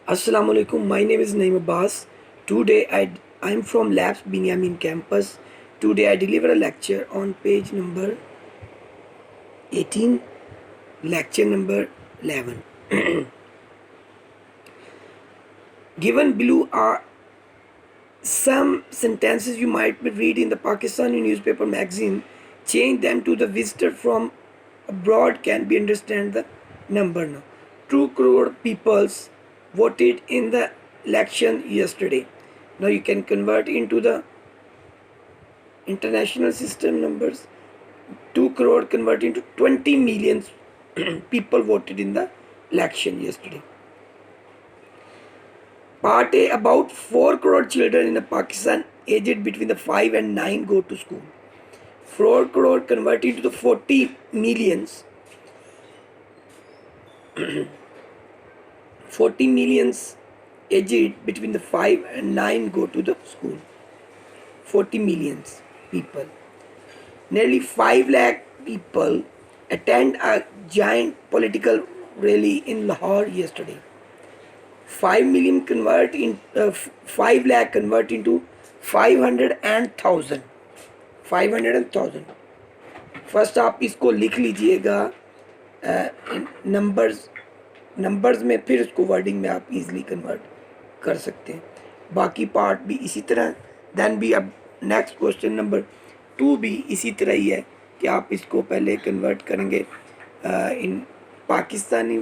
Assalamu alaikum. My name is Naim Abbas. Today I'm from Labs Binyameen campus. Today I deliver a lecture on page number 18, lecture number 11. Given below are some sentences you might read in the Pakistani newspaper magazine. Change them to the visitor from abroad can be understand the number now. 2 crore peoples voted in the election yesterday. Now you can convert into the international system numbers. 2 crore convert into 20 million people voted in the election yesterday. Part A, about 4 crore children in Pakistan aged between the 5 and 9 go to school. 4 crore converted to the 40 millions. 40 millions aged between the 5 and 9 go to the school. 40 millions people. Nearly 5 lakh people attend a giant political rally in Lahore yesterday. 5 million convert in 5 lakh convert into 500 and 1000. 500 and 1000. First आप इसको लिख लीजिएगा numbers में, फिर उसको wording में आप easily convert कर सकते हैं. बाकी पार्ट भी इसी तरह. देन भी अब नेक्स्ट क्वेश्चन नंबर 2 भी इसी तरह ही है कि आप इसको पहले कन्वर्ट करेंगे इन पाकिस्तानी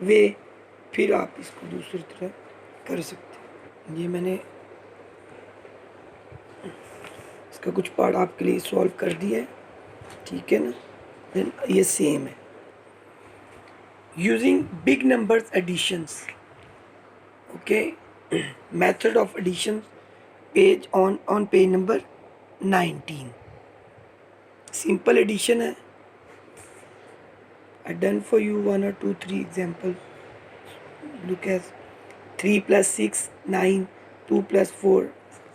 वे, फिर आप इसको दूसरी तरह कर सकते हैं. ये मैंने इसका कुछ पार्ट आपके लिए सॉल्व कर दिया है, ठीक है ना. देन ये सेम है. Using big numbers additions, okay, method of addition page on page number 19. Simple addition है. I done for you 1 or 2 3 examples. Look as 3 plus 6 9, 2 plus 4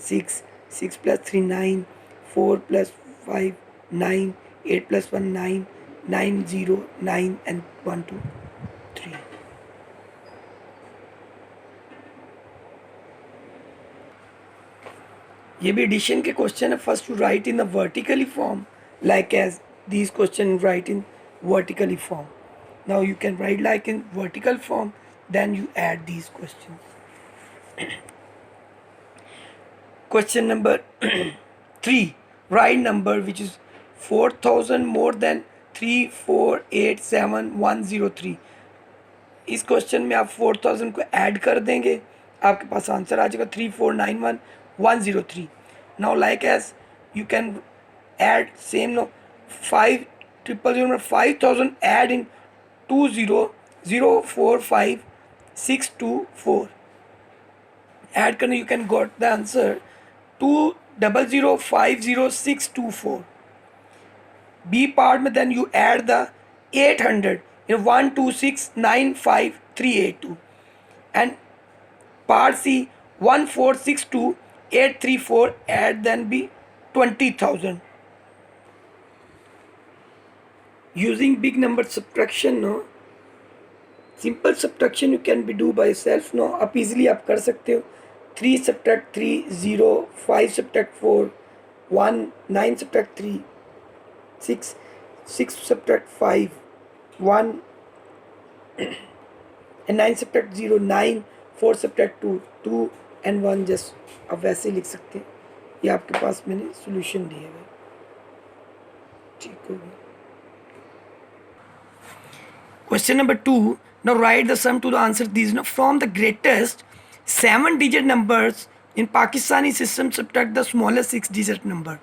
6, 6 plus 3 9, 4 plus 5 9, 8 plus 1 9, 9 0 9 and 1 2 3. ये भी एडिशन के question है. First to write in the vertically form like as these question write in vertically form. Now you can write like in vertical form, then you add these questions. Question number 3, write number which is 4000 more than 3487103. इस question में आप 4000 को add कर देंगे, आपके पास answer आ जाएगा 3491103. Now like as you can add same no 5000 add in 20045 624. Add करने you can got the answer 200050624. B part में then you add the 800 in 12695 and part C 1462834 add then be 20,000. Using big number subtraction, no, simple subtraction you can be do by yourself. No, आप easily आप कर सकते हो. 3 subtract 3 0, 5 subtract 4 1, 9 subtract 3 6, 6 subtract 5 1 and 9 subtract 0 9, 4 subtract 2 2 and 1. just आप वैसे लिख सकते हैं. ये आपके पास मैंने सोल्यूशन दिए हुए, ठीक हो गया. Question number 2. Now write the sum to the answer these. Now from the greatest 7-digit numbers in Pakistani system, subtract the smallest 6-digit number.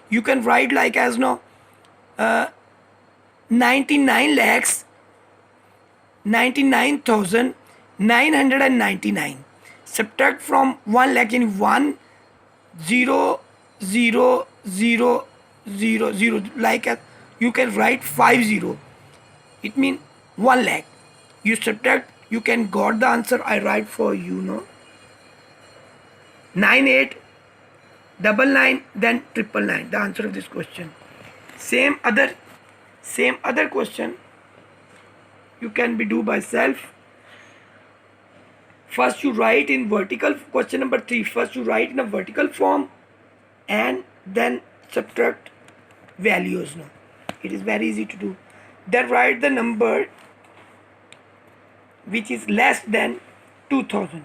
You can write like as no 99 lakhs 99,999. Subtract from 1 lakh in 1 0 0 0 0 0. Like as you can write 50. It means 1 lakh. You subtract, you can got the answer. I write for you, no. 9899 then 999. The answer of this question. Same other question you can be do by self. First you write in vertical, question number 3, first you write in a vertical form and then subtract values. Now it is very easy to do. Then write the number which is less than 2000.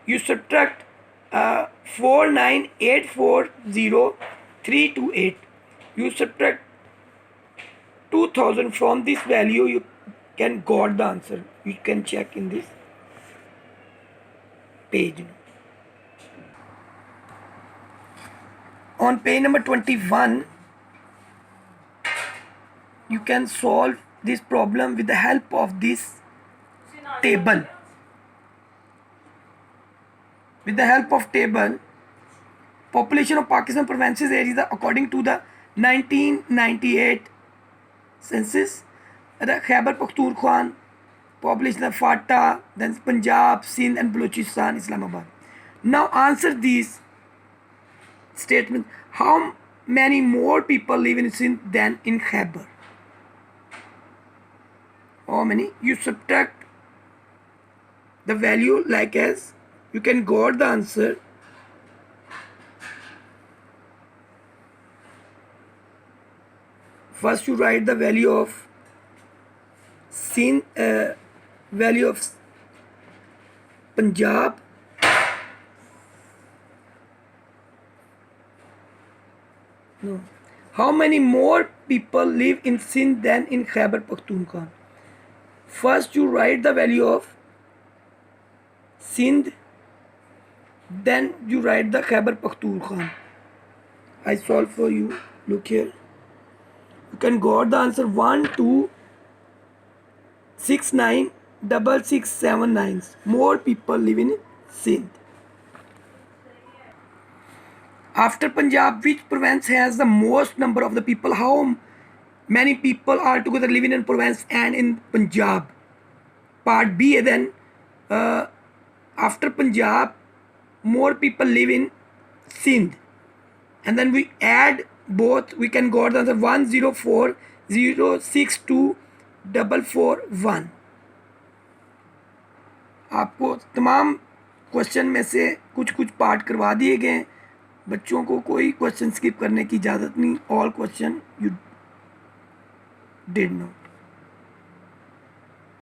You subtract 49840,328. You subtract 2000 from this value, you can got the answer. You can check in this page. On page number 21, you can solve this problem with the help of this table. With the help of table, population of Pakistan provinces areas according to the 1998 census, the Khyber Pakhtunkhwa, population of Fata, then Punjab, Sindh and Balochistan, Islamabad. Now answer these statements. How many more people live in Sindh than in Khyber? How many? You subtract the value like as, you can got the answer. First you write the value of Sindh, value of Punjab, no. How many more people live in Sindh than in Khyber Pakhtunkhwa? First you write the value of Sindh, then you write the Khyber Pakhtunkhwa. I solve for you. Look here. You can got the answer 12696679. More people live in Sindh. After Punjab, which province has the most number of the people? How many people are together living in province and in Punjab? Part B. Then after Punjab, more people live in Sindh, and then we add both. We can got the answer 104062441. आपको तमाम question में से कुछ कुछ part करवा दिए गए. बच्चों को कोई क्वेश्चन स्किप करने की इजाज़त नहीं. All question you did no.